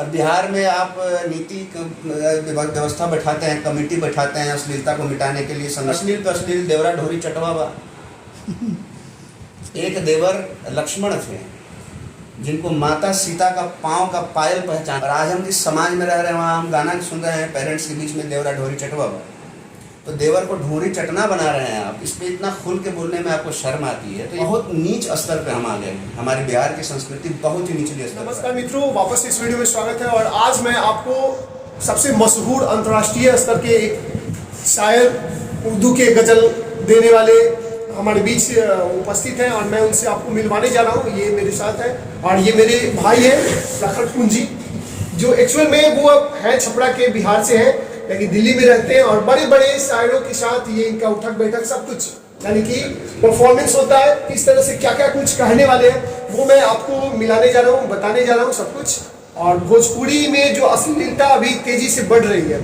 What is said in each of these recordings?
और बिहार में आप नीति व्यवस्था बैठाते हैं, कमेटी बैठाते हैं अश्लीलता को मिटाने के लिए। अश्लील तो अश्लील देवरा ढोरी चटवा बा। एक देवर लक्ष्मण थे जिनको माता सीता का पाँव का पायल पहचान। और आज हम जिस समाज में रह रहे हैं वहाँ हम गाना सुन रहे हैं पेरेंट्स के बीच में देवरा ढोरी चटवा बा। तो देवर को ढोरी चटना बना रहे हैं आप। इस पे इतना खुल के बोलने में आपको शर्म आती है। तो बहुत नीच स्तर पे हम आ गए हैं। हमारे बिहार की संस्कृति बहुत ही निचले स्तर। नमस्कार मित्रों, वापस इस वीडियो में स्वागत है। और आज मैं आपको सबसे मशहूर अंतर्राष्ट्रीय स्तर के एक शायर, उर्दू के गजल देने वाले हमारे बीच उपस्थित हैं और मैं उनसे आपको मिलवाने जा रहा हूँ। ये मेरे साथ है और ये मेरे भाई हैं प्रखर पूंजी, जो एक्चुअल में वो है छपरा के, बिहार से हैं लेकिन दिल्ली में रहते हैं। और बड़े बड़े शायरों के साथ ये इनका उठक बैठक सब कुछ, यानी कि परफॉर्मेंस होता है, किस तरह से क्या क्या कुछ कहने वाले हैं वो मैं आपको मिलाने जा रहा हूँ, बताने जा रहा हूँ सब कुछ। और भोजपुरी में जो अश्लीलता अभी तेजी से बढ़ रही है,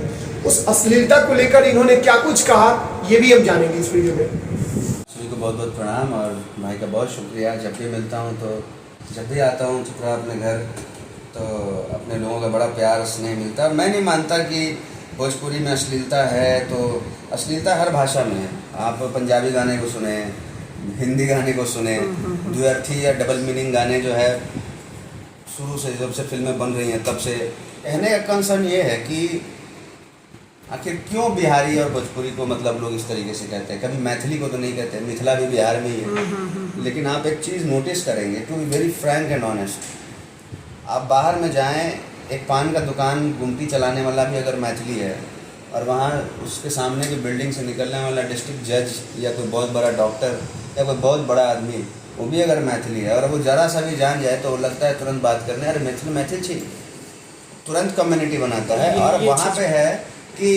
उस अश्लीलता को लेकर इन्होंने क्या कुछ कहा ये भी हम जानेंगे इस वीडियो में। सभी को बहुत बहुत प्रणाम और भाई का बहुत शुक्रिया। जब भी मिलता हूँ तो जब भी आता हूँ छपरा अपने घर तो अपने लोगों का बड़ा प्यार स्नेह मिलता है। मैं नहीं मानता कि भोजपुरी में अश्लीलता है, तो अश्लीलता हर भाषा में है। आप पंजाबी गाने को सुने, हिंदी गाने को सुने, द्व्यर्थी या डबल मीनिंग गाने जो है शुरू से जब से फिल्में बन रही हैं तब से। कहने का कंसर्न ये है कि आखिर क्यों बिहारी और भोजपुरी को मतलब लोग इस तरीके से कहते हैं। कभी मैथिली को तो नहीं कहते, मिथिला भी बिहार में ही है। लेकिन आप एक चीज़ नोटिस करेंगे, to be very frank and honest, आप बाहर में जाएं, एक पान का दुकान गुमटी चलाने वाला भी अगर मैथिली है और वहाँ उसके सामने की बिल्डिंग से निकलने वाला डिस्ट्रिक्ट जज या कोई बहुत बड़ा डॉक्टर या कोई बहुत बड़ा आदमी वो भी अगर मैथिली है और वो ज़रा सा भी जान जाए तो वो लगता है तुरंत बात करने, अरे मैथिल चाहिए, तुरंत कम्युनिटी बनाता है। और वहाँ पे है कि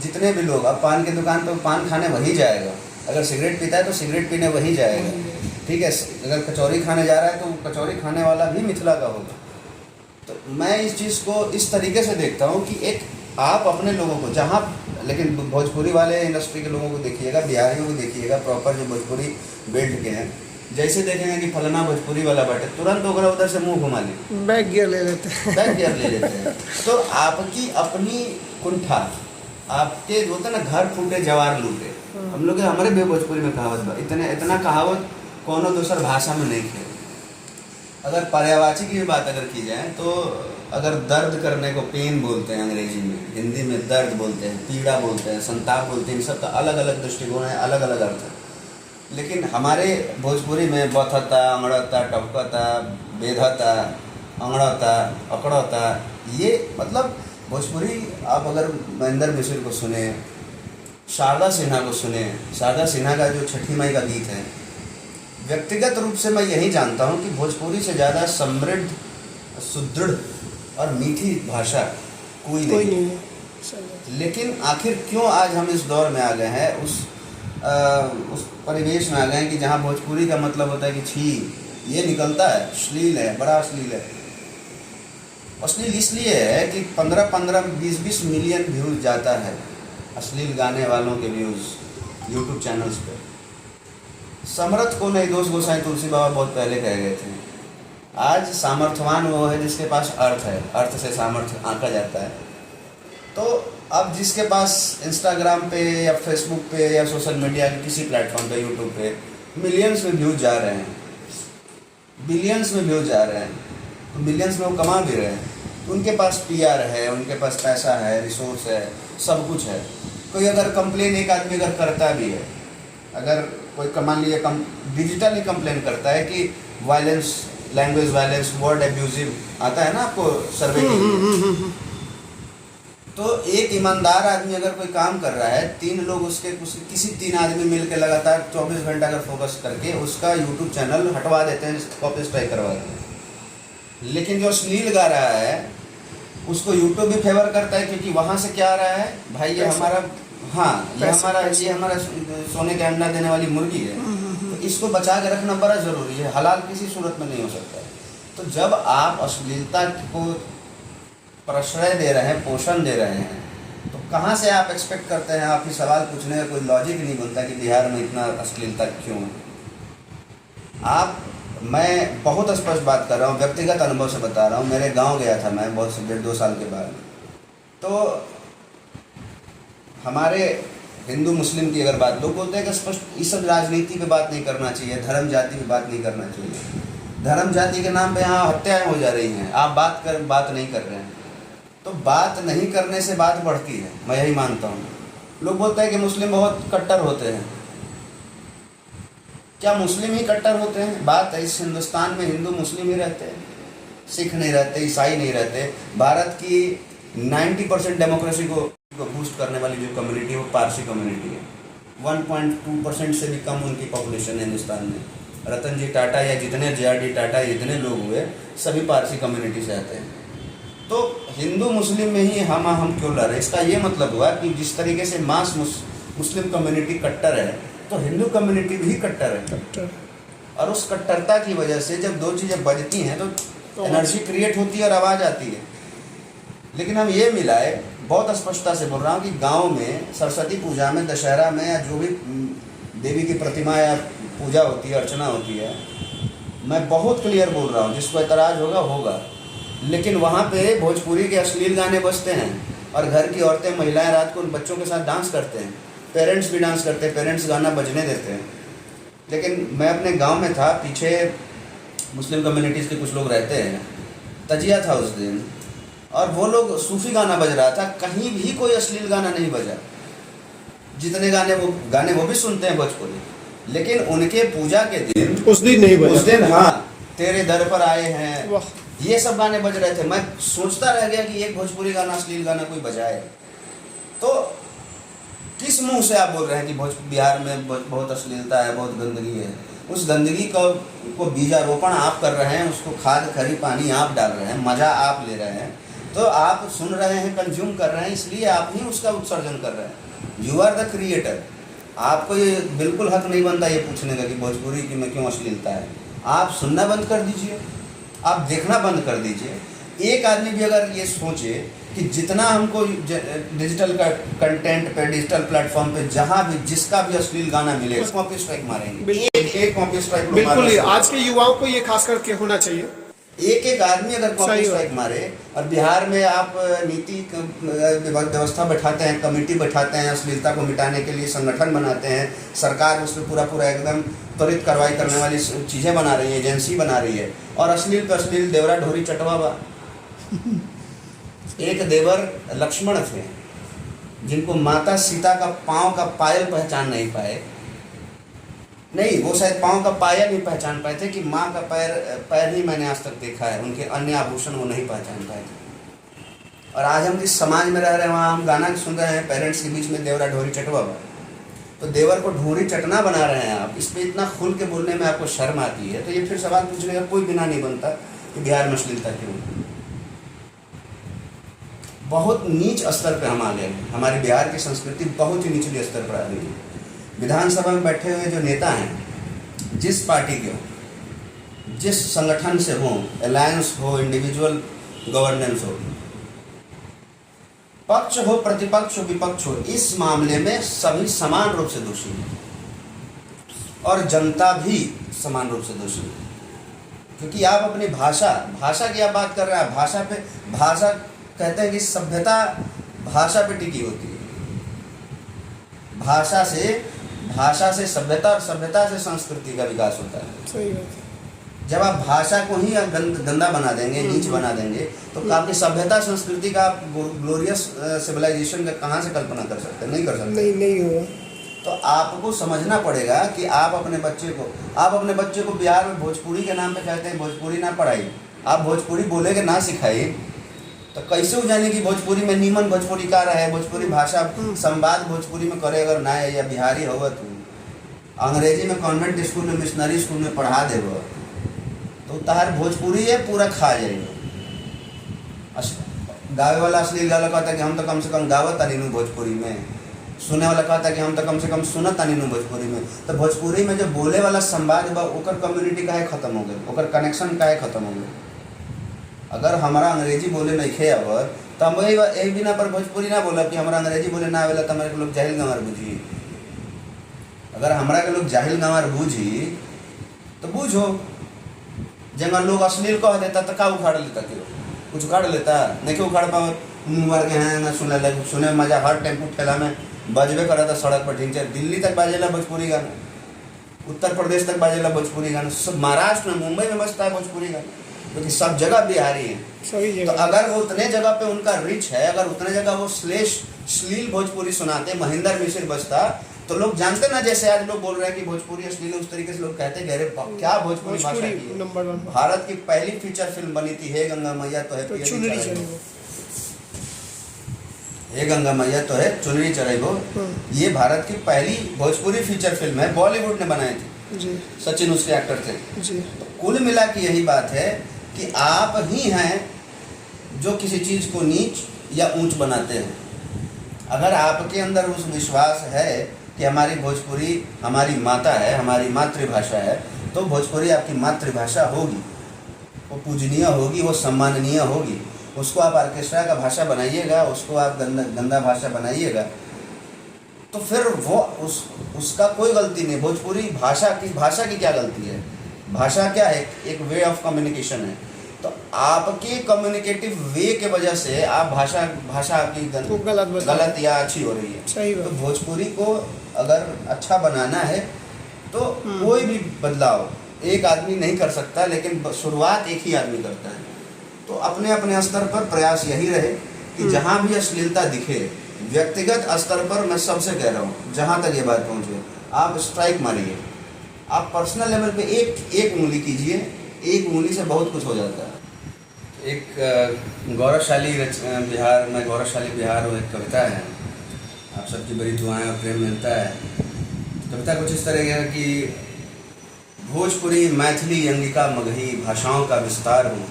जितने भी लोग, अब पान की दुकान पर पान खाने वही जाएगा, अगर सिगरेट पीता है तो सिगरेट पीने वही जाएगा, ठीक है। अगर कचौरी खाने जा रहा है तो कचौरी खाने वाला भी मिथिला का होगा। तो मैं इस चीज़ को इस तरीके से देखता हूँ कि एक आप अपने लोगों को जहाँ, लेकिन भोजपुरी वाले इंडस्ट्री के लोगों को देखिएगा, बिहारियों को देखिएगा, प्रॉपर जो भोजपुरी बेल्ट के हैं, जैसे देखेंगे कि फलाना भोजपुरी वाला बैठे तुरंत उधर से मुंह घुमा ले, बैक गियर ले लेते हैं, बैक गियर ले लेते हैं। तो आपकी अपनी कुंठा, आपके होता है ना, घर फूटे जवार लूटे। हम लोग हमारे भी भोजपुरी में कहावत बा, इतना कहावत कोनो दूसर भाषा में नहीं है। अगर पर्यायवाची की भी बात अगर की जाए तो अगर दर्द करने को पेन बोलते हैं अंग्रेजी में, हिंदी में दर्द बोलते हैं, पीड़ा बोलते हैं, संताप बोलते हैं, इन सब का अलग अलग दृष्टिकोण है, अलग अलग अर्थ है। लेकिन हमारे भोजपुरी में बथता, अमड़ता, टपकता, बेधता, अंगड़ता, अकड़ता, ये मतलब भोजपुरी। आप अगर महेंद्र मिश्र को सुने, शारदा सिन्हा को सुने, शारदा सिन्हा का जो छठी माई का गीत है, व्यक्तिगत रूप से मैं यही जानता हूँ कि भोजपुरी से ज़्यादा समृद्ध, सुदृढ़ और मीठी भाषा कोई नहीं है। लेकिन आखिर क्यों आज हम इस दौर में आ गए हैं, उस परिवेश में आ गए हैं कि जहाँ भोजपुरी का मतलब होता है कि छी ये निकलता है, अश्लील है, बड़ा अश्लील है। अश्लील इसलिए है कि 15-15, 20-20 मिलियन व्यूज़ जाता है अश्लील गाने वालों के व्यूज़ यूट्यूब चैनल्स पे। समर्थ को नहीं दोष गोसाई तुलसी बाबा बहुत पहले कह गए थे। आज सामर्थ्यवान वो है जिसके पास अर्थ है, अर्थ से सामर्थ्य आंका जाता है। तो अब जिसके पास इंस्टाग्राम पे या फेसबुक पे या सोशल मीडिया के किसी प्लेटफॉर्म पे, यूट्यूब पे मिलियंस में व्यूज जा रहे हैं, बिलियंस में व्यूज जा रहे हैं, तो बिलियंस में वो कमा भी रहे हैं। उनके पास PR है, उनके पास पैसा है, रिसोर्स है, सब कुछ है। कोई अगर कंप्लेन एक आदमी अगर करता भी है, अगर कोई मान लीजिए डिजिटली कंप्लेन करता है कि violence, language violence, word abusive आता है ना आपको सर्वे के लिए, तो एक ईमानदार आदमी अगर कोई काम कर रहा है, 3 लोग उसके किसी 3 आदमी मिलकर लगातार 24 घंटा अगर फोकस करके उसका यूट्यूब चैनल हटवा देते हैं, कॉपी स्ट्राइक करवा देते हैं। लेकिन जो अश्लील गा रहा है उसको यूट्यूब भी फेवर करता है, क्योंकि वहाँ से क्या आ रहा है, भाई ये हमारा, हाँ ये हमारा सोने के अंडा देने वाली मुर्गी है, तो इसको बचा के रखना बड़ा ज़रूरी है, हलाल किसी सूरत में नहीं हो सकता। तो जब आप अश्लीलता को प्रश्रय दे रहे हैं, पोषण दे रहे हैं, तो कहाँ से आप एक्सपेक्ट करते हैं, आप ही सवाल पूछने का कोई लॉजिक नहीं बनता कि बिहार में इतना अश्लीलता क्यों है। आप मैं बहुत स्पष्ट बात कर रहा हूँ, व्यक्तिगत अनुभव से बता रहा हूँ। मेरे गांव गया था मैं बहुत से 1.5-2 साल के बाद। तो हमारे हिंदू मुस्लिम की अगर बात, लोग बोलते हैं कि स्पष्ट ये सब राजनीति पे बात नहीं करना चाहिए, धर्म जाति पे बात नहीं करना चाहिए। धर्म जाति के नाम पे यहाँ हत्याएं हो जा रही हैं, आप बात नहीं कर रहे हैं। तो बात नहीं करने से बात बढ़ती है, मैं यही मानता हूँ। लोग बोलते हैं कि मुस्लिम बहुत कट्टर होते हैं। क्या मुस्लिम ही कट्टर होते हैं? बात है, इस हिंदुस्तान में हिंदू मुस्लिम ही रहते हैं, सिख नहीं रहते, ईसाई नहीं रहते। भारत की 90% डेमोक्रेसी को बूस्ट करने वाली जो कम्युनिटी है वो पारसी कम्युनिटी है। 1.2% से भी कम उनकी पॉपुलेशन है हिंदुस्तान में। रतन जी टाटा या जितने JRD टाटा जितने लोग हुए सभी पारसी कम्युनिटी से आते हैं। तो हिंदू मुस्लिम में ही हम क्यों लड़ रहे हैं? इसका ये मतलब हुआ कि जिस तरीके से मास मुस्लिम कम्युनिटी कट्टर है तो हिंदू कम्युनिटी भी कट्टर है। और उस कट्टरता की वजह से जब दो चीज़ें बजती हैं तो एनर्जी क्रिएट होती है और आवाज़ आती है। लेकिन हम ये मिलाए, बहुत स्पष्टता से बोल रहा हूँ कि गांव में सरस्वती पूजा में, दशहरा में, या जो भी देवी की प्रतिमा या पूजा होती है, अर्चना होती है, मैं बहुत क्लियर बोल रहा हूँ, जिसको एतराज़ होगा। लेकिन वहाँ पे भोजपुरी के अश्लील गाने बजते हैं और घर की औरतें महिलाएं रात को उन बच्चों के साथ डांस करते हैं, पेरेंट्स भी डांस करते हैं, पेरेंट्स गाना बजने देते हैं। लेकिन मैं अपने गांव में था, पीछे मुस्लिम कम्युनिटीज़ के कुछ लोग रहते हैं, तजिया था उस दिन, और वो लोग सूफी गाना बज रहा था, कहीं भी कोई अश्लील गाना नहीं बजा। जितने गाने वो भी सुनते हैं भोजपुरी, लेकिन उनके पूजा के दिन उस दिन नहीं बजा। उस दिन हाँ, तेरे दर पर आए हैं, ये सब गाने बज रहे थे। मैं सोचता रह गया कि एक भोजपुरी गाना, अश्लील गाना कोई बजाए। तो किस मुंह से आप बोल रहे हैं कि बिहार में बहुत अश्लीलता है, बहुत गंदगी है? उस गंदगी को बीजारोपण आप कर रहे हैं, उसको खाद खरी पानी आप डाल रहे हैं, मज़ा आप ले रहे हैं। तो आप सुन रहे हैं, कंज्यूम कर रहे हैं, इसलिए आप ही उसका उत्सर्जन कर रहे हैं। You are the creator. आपको ये बिल्कुल हक नहीं बनता ये पूछने का कि भोजपुरी की में क्यों अश्लीलता है। आप सुनना बंद कर दीजिए, आप देखना बंद कर दीजिए। एक आदमी भी अगर ये सोचे कि जितना हमको डिजिटल कंटेंट पे, डिजिटल प्लेटफॉर्म पे, जहाँ भी जिसका भी अश्लील गाना मिले, कॉपी स्ट्राइक मारेंगे। एक कॉपी स्ट्राइक बिल्कुल, आज के युवाओं को ये खास करके होना चाहिए। एक आदमी अगर कॉपी स्ट्राइक मारे, और बिहार में आप नीति व्यवस्था बैठाते हैं, कमेटी बैठाते हैं, अश्लीलता को मिटाने के लिए संगठन बनाते हैं, सरकार उसमें पूरा एकदम त्वरित कार्रवाई करने वाली चीज़ें बना रही है, एजेंसी बना रही है, और अश्लील पे अश्लील देवरा ढोरी चटवावा। एक देवर लक्ष्मण थे जिनको माता सीता का पाँव का पायल पहचान नहीं पाए। नहीं, वो शायद पाँव का पायल नहीं पहचान पाए थे कि माँ का पैर ही मैंने आज तक देखा है, उनके अन्य आभूषण वो नहीं पहचान पाए थे। और आज हम जिस समाज में रह रहे हैं वहाँ हम गाना सुन रहे हैं पेरेंट्स के बीच में, देवरा ढोरी चटवा। तो देवर को ढोरी चटना बना रहे हैं आप, इस पर इतना खुल के बोलने में आपको शर्म आती है। तो ये फिर सवाल पूछने का कोई बिना नहीं बनता कि बिहार में अश्लीलता क्यों। बहुत नीच स्तर पर हम आ गए हैं, हमारे बिहार की संस्कृति बहुत ही निचले स्तर पर आ गई है। विधानसभा में बैठे हुए जो नेता हैं, जिस पार्टी के हो, जिस संगठन से हो, अलायंस हो, इंडिविजुअल गवर्नेंस हो, पक्ष हो, प्रतिपक्ष हो, विपक्ष हो, इस मामले में सभी समान रूप से दोषी हैं और जनता भी समान रूप से दोषी है। क्योंकि आप अपनी भाषा की आप बात कर रहे हैं, भाषा कहते हैं कि सभ्यता भाषा पे टिकी होती है। भाषा से सभ्यता और सभ्यता से संस्कृति का विकास होता है। सही बात है। जब आप भाषा को ही गंदा बना देंगे, नीच बना देंगे, तो आपकी सभ्यता संस्कृति का आप ग्लोरियस सिविलाइजेशन का कहाँ से कल्पना कर सकते हैं? नहीं कर सकते। नहीं होगा। तो आपको समझना पड़ेगा कि आप अपने बच्चे को बिहार में भोजपुरी के नाम पे कहते हैं भोजपुरी ना पढ़ाई, आप भोजपुरी बोलेगे ना सिखाई, तो कैसे हो जाने की भोजपुरी में नीमन भोजपुरी का रहा है, भोजपुरी भाषा संवाद भोजपुरी में करे अगर ना है, या बिहारी होगा तू अंग्रेजी में कॉन्वेंट स्कूल में, मिशनरी स्कूल में पढ़ा देगा, तो तार भोजपुरी है पूरा खा जाएगा। गावे वाला अश्लील गाला कहता है कि हम तो कम से कम गावत तानी भोजपुरी में, सुने वाला कहता है कि हम तो कम से कम सुनत तानी भोजपुरी में। तो भोजपुरी में जो बोले वाला संवाद बा ओकर कम्युनिटी काहे खत्म हो गई, ओकर कनेक्शन काहे खत्म हो गई। अगर हमारा अंग्रेजी बोले नहीं खे अवर तो हम यही बिना पर भोजपुरी ना बोला कि हमारा अंग्रेजी बोले ना आवेला तो हमारे लोग जाहिल गंवार बूझी। अगर हमारा के लोग जाहिल गंवार बूझी तो बूझो, जब लोग अश्लील कह देता तो का उखाड़ लेता क्यों? कुछ उखाड़ लेता नहीं, क्यों उखाड़ पाओ? मुँह मार के हैं ना सुने लगे, सुने में मजा, हर टेम्पू ठेला में बजबे करा था सड़क पर, ठीक है। दिल्ली तक बाजेला भोजपुरी गाना, उत्तर प्रदेश तक बाजेला भोजपुरी गाना, सब महाराष्ट्र में, मुंबई में बजता है भोजपुरी गाना, क्योंकि सब जगह बिहारी है। सही तो जगह। अगर वो उतने जगह पे उनका रिच है, अगर उतने जगह वो श्लील भोजपुरी सुनाते, महेंद्र मिश्र बजता, तो लोग जानते ना, जैसे आज लोग बोल रहे हैं कि भोजपुरी अश्लील है, उस तरीके से लोग कहते हैं अरे क्या भोजपुरी भाषा की है। नंबर 1 भारत की पहली फीचर फिल्म बनी थी हे गंगा मैया तो है तो पियरी चुनरी चढ़ाई चढ़ी हो। हे गंगा मैया तो है चुनरी चढ़ाई हो, ये भारत की पहली भोजपुरी फीचर फिल्म है, बॉलीवुड ने बनाई थी जी सचिन उसके एक्टर थे। जी। कुल मिला के यही बात है कि आप ही हैं जो किसी चीज़ को नीच या ऊंच बनाते हैं। अगर आपके अंदर उस विश्वास है कि हमारी भोजपुरी हमारी माता है, हमारी मातृभाषा है, तो भोजपुरी आपकी मातृभाषा होगी, वो पूजनीय होगी, वो सम्माननीय होगी। उसको आप ऑर्केस्ट्रा का भाषा बनाइएगा, उसको आप गंदा भाषा बनाइएगा, तो फिर वो उसका कोई गलती नहीं। भोजपुरी भाषा की क्या गलती है? भाषा क्या है? एक वे ऑफ कम्युनिकेशन है। तो आपके कम्युनिकेटिव वे के वजह से आप भाषा आपकी गलत या अच्छी हो रही है। सही तो बात। भोजपुरी को अगर अच्छा बनाना है तो कोई भी बदलाव एक आदमी नहीं कर सकता, लेकिन शुरुआत एक ही आदमी करता है। तो अपने अपने स्तर पर प्रयास यही रहे कि जहाँ भी अश्लीलता दिखे, व्यक्तिगत स्तर पर मैं सबसे कह रहा हूँ, जहाँ तक ये बात पहुँचे, आप स्ट्राइक मारिए। आप पर्सनल लेवल पे एक उंगली कीजिए, एक उंगली से बहुत कुछ हो जाता है। एक गौरवशाली बिहार में, गौरवशाली बिहार वो एक कविता है, आप सबकी बड़ी दुआएं और प्रेम मिलता है। कविता कुछ इस तरह है कि भोजपुरी, मैथिली, अंगिका, मगही भाषाओं का विस्तार हूँ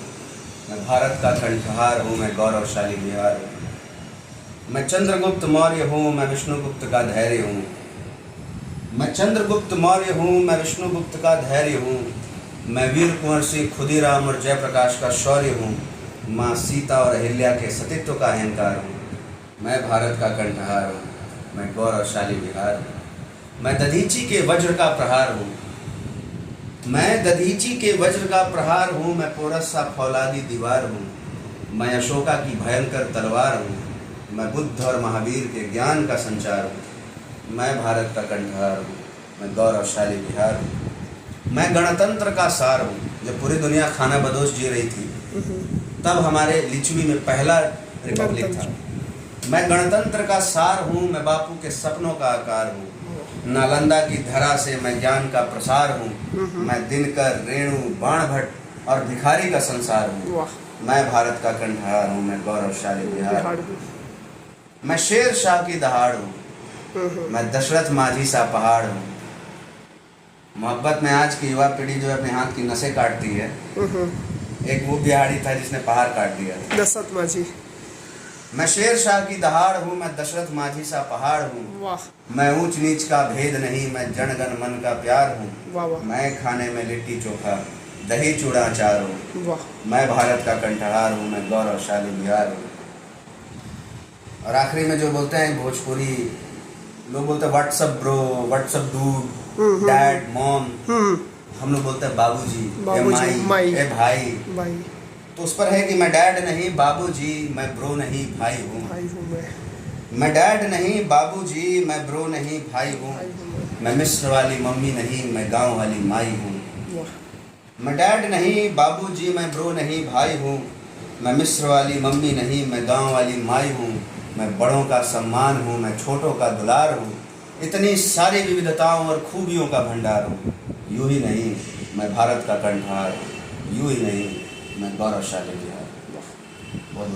मैं, भारत का कंठहार हूँ मैं, गौरवशाली बिहार हूँ मैं, चंद्रगुप्त मौर्य हूँ मैं, विष्णुगुप्त का धैर्य हूँ मैं, चंद्रगुप्त मौर्य हूँ मैं, विष्णुगुप्त का धैर्य हूँ मैं, वीर कुंवर सिंह, खुदीराम और जयप्रकाश का शौर्य हूँ, माँ सीता और अहिल्या के सतीत्व का अहंकार हूँ मैं, भारत का कंठहार हूँ मैं, गौरवशाली बिहार हूँ मैं, दधीची के वज्र का प्रहार हूँ मैं, दधीची के वज्र का प्रहार हूँ मैं, पोरस सा फौलादी दीवार हूँ मैं, अशोका की भयंकर तलवार हूँ मैं, बुद्ध और महावीर के ज्ञान का संचार हूँ मैं, भारत का कंठहार हूँ मैं, गौरवशाली बिहार हूँ मैं, गणतंत्र का सार हूँ। जब पूरी दुनिया खाना बदोश जी रही थी, तब हमारे लिच्छवी में पहला रिपब्लिक था। मैं गणतंत्र का सार हूँ मैं, बापू के सपनों का आकार हूँ, नालंदा की धरा से मैं ज्ञान का प्रसार हूँ मैं, दिनकर, रेणु, बाणभट्ट और भिखारी का संसार हूँ मैं, भारत का कंठहार हूँ मैं, गौरवशाली बिहार हूँ मैं, शेर शाह की दहाड़ हूँ मैं, दशरथ माझी सा पहाड़ हूँ। मोहब्बत में आज की युवा पीढ़ी जो है अपने हाथ की नसें काटती है। एक वो बिहारी था जिसने पहाड़ काट दिया, दशरथ माझी। मैं शेर शाह की दहाड़ हूँ मैं, दशरथ माझी सा पहाड़ हूँ मैं, ऊंच नीच का भेद नहीं मैं, जनगण मन का प्यार हूँ मैं, खाने में लिट्टी चोखा दही चूड़ा अचार हूँ मैं, भारत का कंठहार हूँ मैं, गौरवशाली बिहार हूँ। और आखिरी में जो बोलते हैं भोजपुरी लोग बोलते हैं what's up bro, what's up dude, dad, mom, हम लोग बोलते हैं बाबूजी, माई, ए भाई। तो उस पर है कि मैं डैड नहीं बाबूजी, मैं ब्रो नहीं भाई हूँ मैं, डैड नहीं बाबूजी, मैं ब्रो नहीं भाई हूँ मैं, मिस्र वाली मम्मी नहीं मैं, गाँव वाली माई हूँ मैं, डैड नहीं बाबूजी, मैं ब्रो नहीं भाई हूँ मैं, मिस्र वाली मम्मी नहीं मैं, गाँव वाली माई हूँ मैं, बड़ों का सम्मान हूँ मैं, छोटों का दुलार हूँ, इतनी सारी विविधताओं और खूबियों का भंडार हूँ। यूं ही नहीं मैं भारत का कंठहार, यूं ही नहीं मैं गौरवशाली बिहार। बहुत बहुत